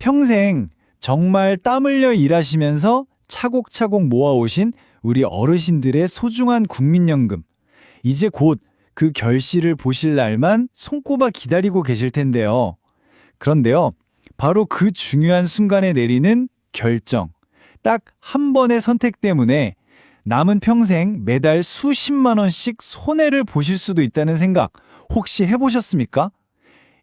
평생 정말 땀 흘려 일하시면서 차곡차곡 모아오신 우리 어르신들의 소중한 국민연금. 이제 곧 그 결실을 보실 날만 손꼽아 기다리고 계실 텐데요. 그런데요, 바로 그 중요한 순간에 내리는 결정, 딱 한 번의 선택 때문에 남은 평생 매달 수십만 원씩 손해를 보실 수도 있다는 생각 혹시 해보셨습니까?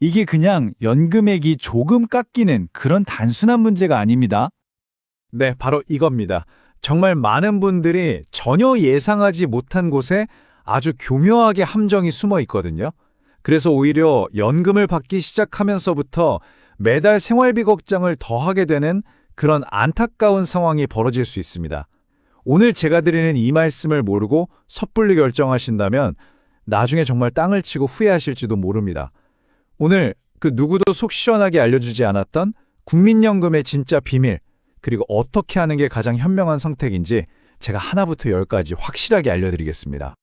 이게 그냥 연금액이 조금 깎이는 그런 단순한 문제가 아닙니다. 네, 바로 이겁니다. 정말 많은 분들이 전혀 예상하지 못한 곳에 아주 교묘하게 함정이 숨어 있거든요. 그래서 오히려 연금을 받기 시작하면서부터 매달 생활비 걱정을 더 하게 되는 그런 안타까운 상황이 벌어질 수 있습니다. 오늘 제가 드리는 이 말씀을 모르고 섣불리 결정하신다면 나중에 정말 땅을 치고 후회하실지도 모릅니다. 오늘 그 누구도 속 시원하게 알려주지 않았던 국민연금의 진짜 비밀, 그리고 어떻게 하는 게 가장 현명한 선택인지 제가 하나부터 열까지 확실하게 알려드리겠습니다.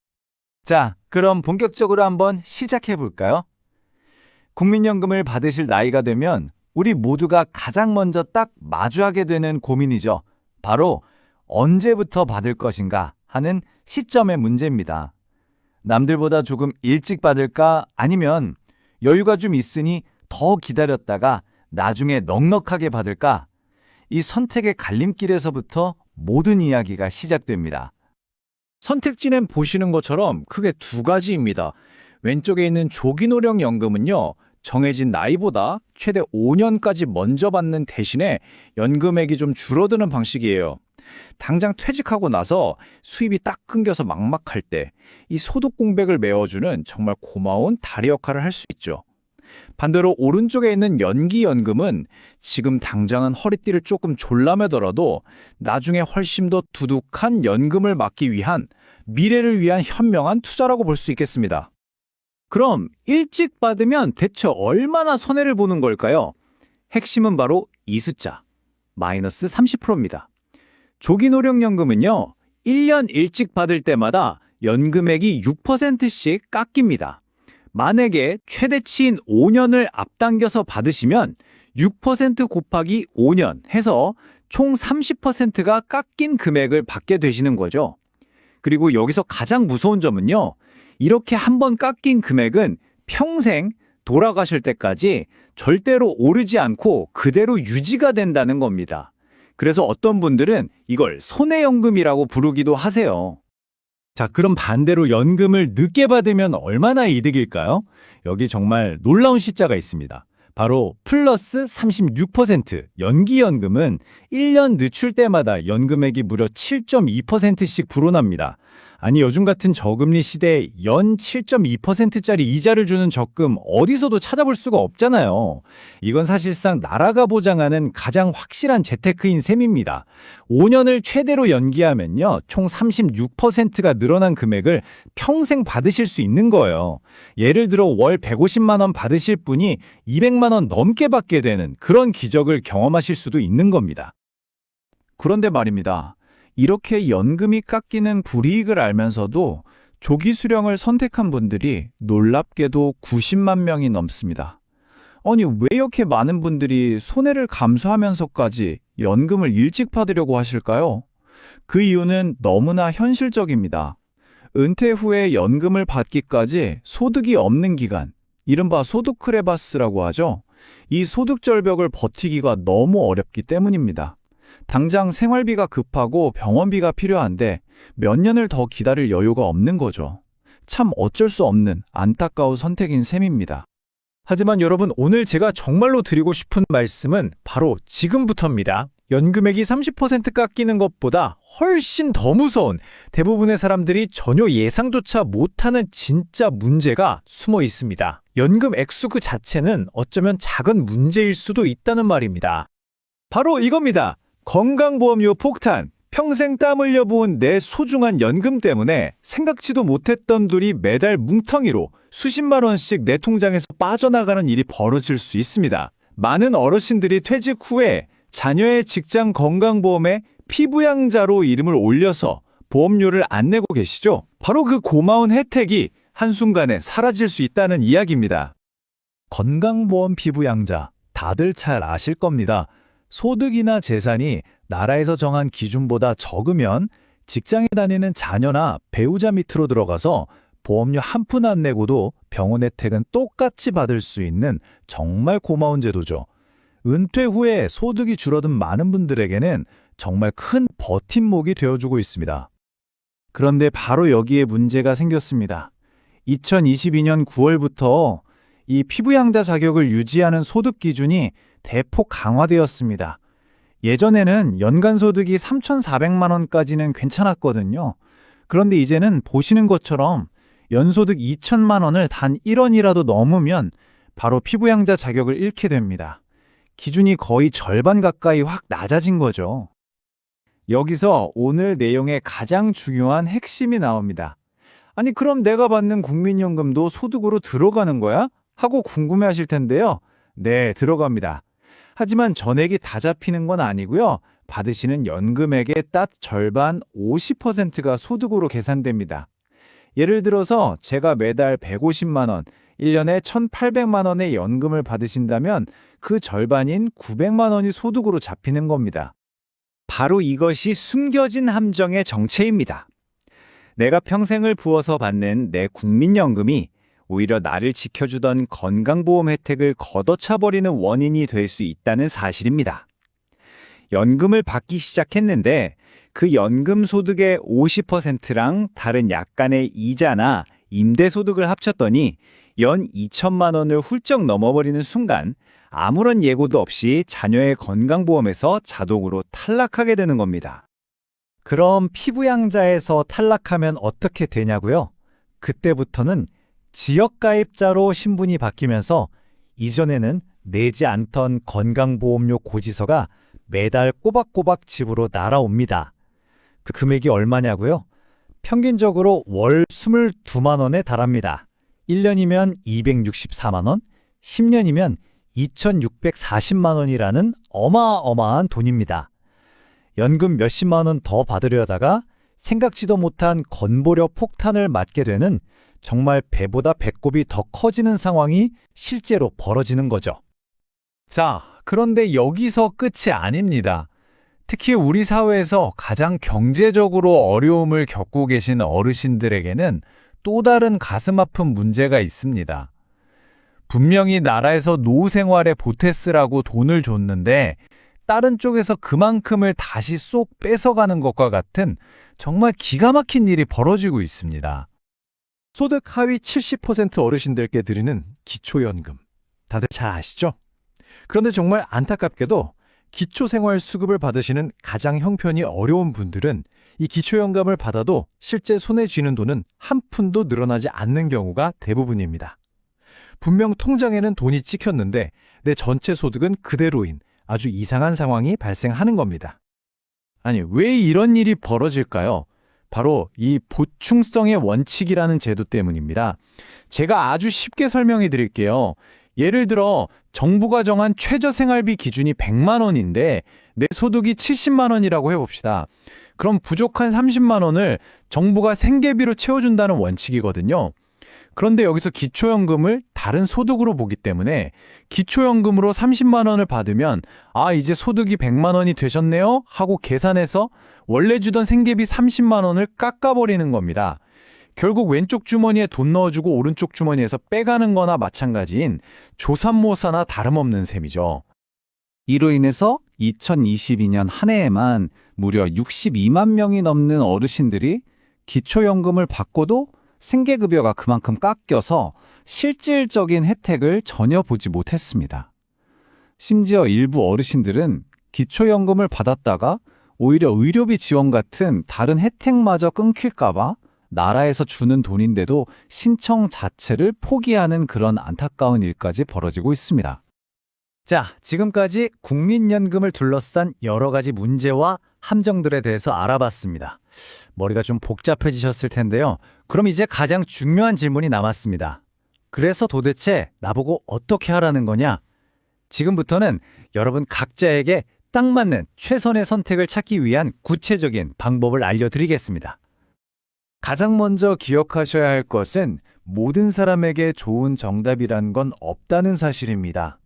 자, 그럼 본격적으로 한번 시작해 볼까요? 국민연금을 받으실 나이가 되면 우리 모두가 가장 먼저 딱 마주하게 되는 고민이죠. 바로 언제부터 받을 것인가 하는 시점의 문제입니다. 남들보다 조금 일찍 받을까 아니면 여유가 좀 있으니 더 기다렸다가 나중에 넉넉하게 받을까? 이 선택의 갈림길에서부터 모든 이야기가 시작됩니다. 선택지는 보시는 것처럼 크게 두 가지입니다. 왼쪽에 있는 조기노령연금은요, 정해진 나이보다 최대 5년까지 먼저 받는 대신에 연금액이 좀 줄어드는 방식이에요. 당장 퇴직하고 나서 수입이 딱 끊겨서 막막할 때 이 소득 공백을 메워주는 정말 고마운 다리 역할을 할 수 있죠. 반대로 오른쪽에 있는 연기연금은 지금 당장은 허리띠를 조금 졸라매더라도 나중에 훨씬 더 두둑한 연금을 막기 위한 미래를 위한 현명한 투자라고 볼 수 있겠습니다. 그럼 일찍 받으면 대체 얼마나 손해를 보는 걸까요? 핵심은 바로 이 숫자, 마이너스 30%입니다. 조기노령연금은요, 1년 일찍 받을 때마다 연금액이 6%씩 깎입니다. 만약에 최대치인 5년을 앞당겨서 받으시면 6% 곱하기 5년 해서 총 30%가 깎인 금액을 받게 되시는 거죠. 그리고 여기서 가장 무서운 점은요, 이렇게 한번 깎인 금액은 평생 돌아가실 때까지 절대로 오르지 않고 그대로 유지가 된다는 겁니다. 그래서 어떤 분들은 이걸 손해연금이라고 부르기도 하세요. 자, 그럼 반대로 연금을 늦게 받으면 얼마나 이득일까요? 여기 정말 놀라운 숫자가 있습니다. 바로 플러스 36%. 연기연금은 1년 늦출 때마다 연금액이 무려 7.2%씩 불어납니다. 아니, 요즘 같은 저금리 시대에 연 7.2%짜리 이자를 주는 적금 어디서도 찾아볼 수가 없잖아요. 이건 사실상 나라가 보장하는 가장 확실한 재테크인 셈입니다. 5년을 최대로 연기하면요, 총 36%가 늘어난 금액을 평생 받으실 수 있는 거예요. 예를 들어 월 150만 원 받으실 분이 200만 원 넘게 받게 되는 그런 기적을 경험하실 수도 있는 겁니다. 그런데 말입니다. 이렇게 연금이 깎이는 불이익을 알면서도 조기 수령을 선택한 분들이 놀랍게도 90만 명이 넘습니다. 아니, 왜 이렇게 많은 분들이 손해를 감수하면서까지 연금을 일찍 받으려고 하실까요? 그 이유는 너무나 현실적입니다. 은퇴 후에 연금을 받기까지 소득이 없는 기간, 이른바 소득 크레바스라고 하죠. 이 소득 절벽을 버티기가 너무 어렵기 때문입니다. 당장 생활비가 급하고 병원비가 필요한데 몇 년을 더 기다릴 여유가 없는 거죠. 참 어쩔 수 없는 안타까운 선택인 셈입니다. 하지만 여러분, 오늘 제가 정말로 드리고 싶은 말씀은 바로 지금부터입니다. 연금액이 30% 깎이는 것보다 훨씬 더 무서운, 대부분의 사람들이 전혀 예상조차 못하는 진짜 문제가 숨어 있습니다. 연금 액수 그 자체는 어쩌면 작은 문제일 수도 있다는 말입니다. 바로 이겁니다. 건강보험료 폭탄. 평생 땀 흘려 모은 내 소중한 연금 때문에 생각지도 못했던 돈이 매달 뭉텅이로 수십만 원씩 내 통장에서 빠져나가는 일이 벌어질 수 있습니다. 많은 어르신들이 퇴직 후에 자녀의 직장 건강보험에 피부양자로 이름을 올려서 보험료를 안 내고 계시죠? 바로 그 고마운 혜택이 한순간에 사라질 수 있다는 이야기입니다. 건강보험 피부양자. 다들 잘 아실 겁니다. 소득이나 재산이 나라에서 정한 기준보다 적으면 직장에 다니는 자녀나 배우자 밑으로 들어가서 보험료 한 푼 안 내고도 병원 혜택은 똑같이 받을 수 있는 정말 고마운 제도죠. 은퇴 후에 소득이 줄어든 많은 분들에게는 정말 큰 버팀목이 되어주고 있습니다. 그런데 바로 여기에 문제가 생겼습니다. 2022년 9월부터 이 피부양자 자격을 유지하는 소득 기준이 대폭 강화되었습니다. 예전에는 연간 소득이 3,400만 원까지는 괜찮았거든요. 그런데 이제는 보시는 것처럼 연소득 2천만 원을 단 1원이라도 넘으면 바로 피부양자 자격을 잃게 됩니다. 기준이 거의 절반 가까이 확 낮아진 거죠. 여기서 오늘 내용의 가장 중요한 핵심이 나옵니다. 아니, 그럼 내가 받는 국민연금도 소득으로 들어가는 거야? 하고 궁금해하실 텐데요. 네, 들어갑니다. 하지만 전액이 다 잡히는 건 아니고요. 받으시는 연금액의 딱 절반 50%가 소득으로 계산됩니다. 예를 들어서 제가 매달 150만 원, 1년에 1,800만 원의 연금을 받으신다면 그 절반인 900만 원이 소득으로 잡히는 겁니다. 바로 이것이 숨겨진 함정의 정체입니다. 내가 평생을 부어서 받는 내 국민연금이 오히려 나를 지켜주던 건강보험 혜택을 걷어차버리는 원인이 될 수 있다는 사실입니다. 연금을 받기 시작했는데 그 연금 소득의 50%랑 다른 약간의 이자나 임대소득을 합쳤더니 연 2천만 원을 훌쩍 넘어버리는 순간 아무런 예고도 없이 자녀의 건강보험에서 자동으로 탈락하게 되는 겁니다. 그럼 피부양자에서 탈락하면 어떻게 되냐고요? 그때부터는 지역가입자로 신분이 바뀌면서 이전에는 내지 않던 건강보험료 고지서가 매달 꼬박꼬박 집으로 날아옵니다. 그 금액이 얼마냐고요? 평균적으로 월 22만 원에 달합니다. 1년이면 264만 원, 10년이면 2,640만 원이라는 어마어마한 돈입니다. 연금 몇십만 원 더 받으려다가 생각지도 못한 건보료 폭탄을 맞게 되는 정말 배보다 배꼽이 더 커지는 상황이 실제로 벌어지는 거죠. 자, 그런데 여기서 끝이 아닙니다. 특히 우리 사회에서 가장 경제적으로 어려움을 겪고 계신 어르신들에게는 또 다른 가슴 아픈 문제가 있습니다. 분명히 나라에서 노후 생활에 보태쓰라고 돈을 줬는데 다른 쪽에서 그만큼을 다시 쏙 뺏어가는 것과 같은 정말 기가 막힌 일이 벌어지고 있습니다. 소득 하위 70% 어르신들께 드리는 기초연금. 다들 잘 아시죠? 그런데 정말 안타깝게도 기초생활수급을 받으시는 가장 형편이 어려운 분들은 이 기초연금을 받아도 실제 손에 쥐는 돈은 한 푼도 늘어나지 않는 경우가 대부분입니다. 분명 통장에는 돈이 찍혔는데 내 전체 소득은 그대로인 아주 이상한 상황이 발생하는 겁니다. 아니, 왜 이런 일이 벌어질까요? 바로 이 보충성의 원칙이라는 제도 때문입니다. 제가 아주 쉽게 설명해 드릴게요. 예를 들어 정부가 정한 최저생활비 기준이 100만 원인데 내 소득이 70만 원이라고 해봅시다. 그럼 부족한 30만 원을 정부가 생계비로 채워준다는 원칙이거든요. 그런데 여기서 기초연금을 다른 소득으로 보기 때문에 기초연금으로 30만 원을 받으면 이제 소득이 100만 원이 되셨네요 하고 계산해서 원래 주던 생계비 30만 원을 깎아버리는 겁니다. 결국 왼쪽 주머니에 돈 넣어주고 오른쪽 주머니에서 빼가는 거나 마찬가지인 조삼모사나 다름없는 셈이죠. 이로 인해서 2022년 한 해에만 무려 62만 명이 넘는 어르신들이 기초연금을 받고도 생계급여가 그만큼 깎여서 실질적인 혜택을 전혀 보지 못했습니다. 심지어 일부 어르신들은 기초연금을 받았다가 오히려 의료비 지원 같은 다른 혜택마저 끊길까봐 나라에서 주는 돈인데도 신청 자체를 포기하는 그런 안타까운 일까지 벌어지고 있습니다. 자, 지금까지 국민연금을 둘러싼 여러 가지 문제와 함정들에 대해서 알아봤습니다. 머리가 좀 복잡해지셨을 텐데요. 그럼 이제 가장 중요한 질문이 남았습니다. 그래서 도대체 나보고 어떻게 하라는 거냐? 지금부터는 여러분 각자에게 딱 맞는 최선의 선택을 찾기 위한 구체적인 방법을 알려드리겠습니다. 가장 먼저 기억하셔야 할 것은 모든 사람에게 좋은 정답이란 건 없다는 사실입니다.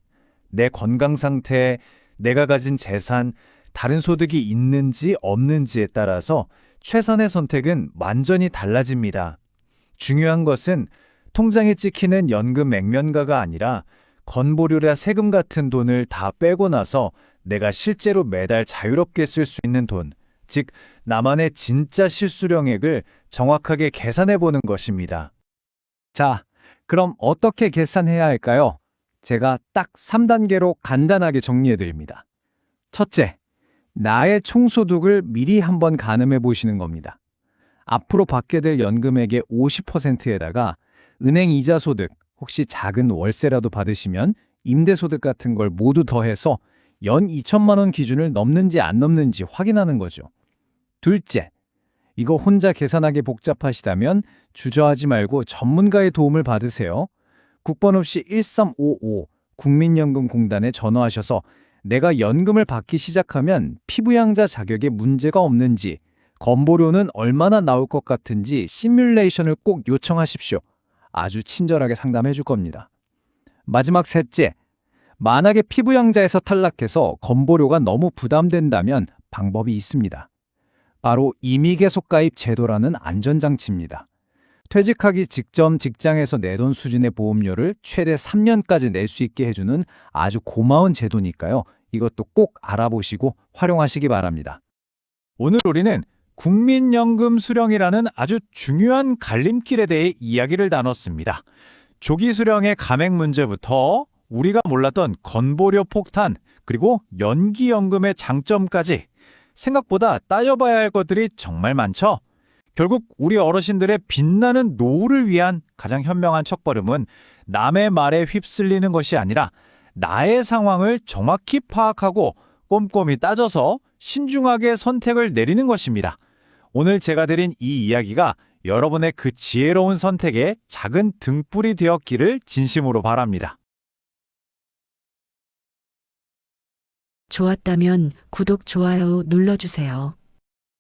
내 건강 상태, 내가 가진 재산, 다른 소득이 있는지 없는지에 따라서 최선의 선택은 완전히 달라집니다. 중요한 것은 통장에 찍히는 연금 액면가가 아니라 건보료나 세금 같은 돈을 다 빼고 나서 내가 실제로 매달 자유롭게 쓸 수 있는 돈, 즉 나만의 진짜 실수령액을 정확하게 계산해 보는 것입니다. 자, 그럼 어떻게 계산해야 할까요? 제가 딱 3단계로 간단하게 정리해 드립니다. 첫째, 나의 총소득을 미리 한번 가늠해 보시는 겁니다. 앞으로 받게 될 연금액의 50%에다가 은행 이자 소득, 혹시 작은 월세라도 받으시면 임대소득 같은 걸 모두 더해서 연 2천만 원 기준을 넘는지 안 넘는지 확인하는 거죠. 둘째, 이거 혼자 계산하기 복잡하시다면 주저하지 말고 전문가의 도움을 받으세요. 국번 없이 1355 국민연금공단에 전화하셔서 내가 연금을 받기 시작하면 피부양자 자격에 문제가 없는지, 건보료는 얼마나 나올 것 같은지 시뮬레이션을 꼭 요청하십시오. 아주 친절하게 상담해 줄 겁니다. 마지막 셋째, 만약에 피부양자에서 탈락해서 건보료가 너무 부담된다면 방법이 있습니다. 바로 임의계속가입 제도라는 안전장치입니다. 퇴직하기 직전 직장에서 내돈 수준의 보험료를 최대 3년까지 낼 수 있게 해주는 아주 고마운 제도니까요. 이것도 꼭 알아보시고 활용하시기 바랍니다. 오늘 우리는 국민연금 수령이라는 아주 중요한 갈림길에 대해 이야기를 나눴습니다. 조기 수령의 감액 문제부터 우리가 몰랐던 건보료 폭탄, 그리고 연기연금의 장점까지 생각보다 따져봐야 할 것들이 정말 많죠? 결국 우리 어르신들의 빛나는 노후를 위한 가장 현명한 첫걸음은 남의 말에 휩쓸리는 것이 아니라 나의 상황을 정확히 파악하고 꼼꼼히 따져서 신중하게 선택을 내리는 것입니다. 오늘 제가 드린 이 이야기가 여러분의 그 지혜로운 선택에 작은 등불이 되었기를 진심으로 바랍니다. 좋았다면 구독, 좋아요 눌러주세요.